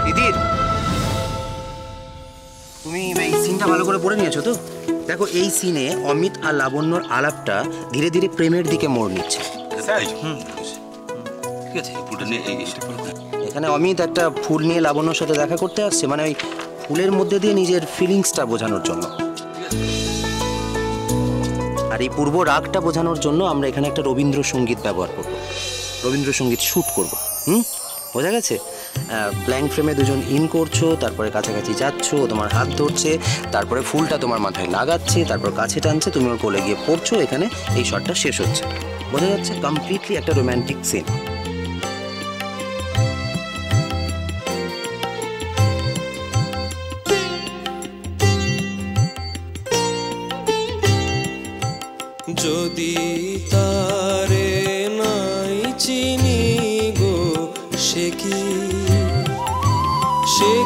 দিদির, তুমি এই সিনটা ভালো করে পড়ে নিয়েছো তো? দেখো, এই সিনে অমিত আর লাবণ্যর আলাপটা ধীরে ধীরে প্রেমের দিকে মোড় নিচ্ছে। ঠিক আছে, এখানে অমিত একটা ফুল নিয়ে লাবণ্যর সাথে দেখা করতে আসছে, মানে ওই ফুলের মধ্যে দিয়ে নিজের ফিলিংসটা বোঝানোর জন্য। আর এই পূর্ব রাগটা বোঝানোর জন্য আমরা এখানে একটা রবীন্দ্রসঙ্গীত ব্যবহার করব, রবীন্দ্রসঙ্গীত শ্যুট করব। বোঝা গেছে? ব্ল্যাঙ্ক ফ্রেমে দুজন ইন করছো, তারপরে কাছাকাছি যাচ্ছ, তোমার হাত ধরছে, তারপরে ফুলটা তোমার মাথায় লাগাচ্ছে, তারপর কাছে টানছে, তুমি ওর কোলে গিয়ে পড়ছো, এখানে এই শটটা শেষ হচ্ছে। বোঝা যাচ্ছে? কমপ্লিটলি একটা রোম্যান্টিক সিন। যদি তারে নাই চিনি গো, সে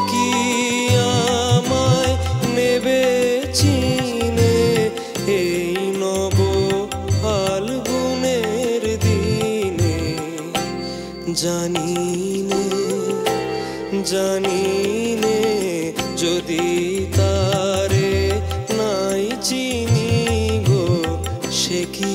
কি আমায় নেবে চিনে এই নব ফাল্গুনের দিনে? জানি নে যদি তারে নাই চিনি গো, সে কি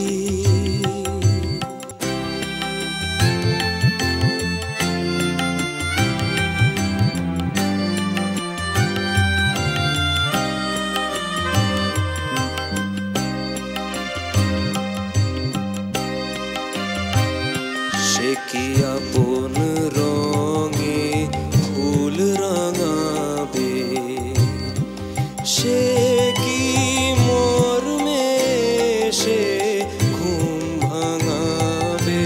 আপন রঙে ফুল রাঙাবে? সে কি মর্মে সে ঘুম ভাঙাবে?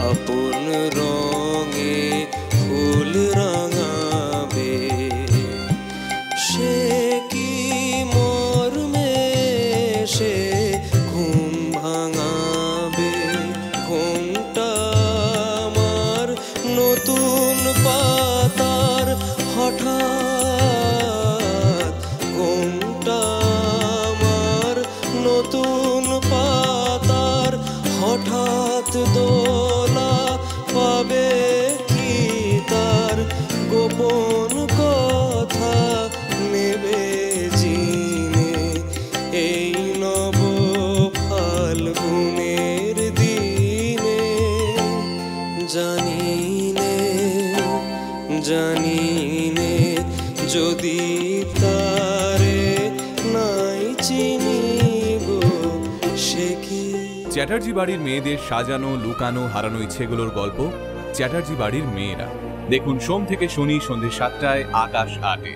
আপন রঙে ফুল রাঙাবে? সে কি মর্মে সে ঘুম ভাঙাবে? ঘুমটা নতুন পাতার হঠাৎ, ঘুমটা আমার নতুন পাতার হঠাৎ দোলা পাবে কি? তার গোপন কথা নেবে জিনে এই নব ফাল্গুনের দিনে? জানি নে যদি তারে নাই চিনি গো, সে কি। চ্যাটার্জি বাড়ির মেয়েদের সাজানো, লুকানো, হারানো ইচ্ছেগুলোর গল্প চ্যাটার্জি বাড়ির মেয়েরা। দেখুন সোম থেকে শনি সন্ধ্যে 7টায়, আকাশ 8-এ।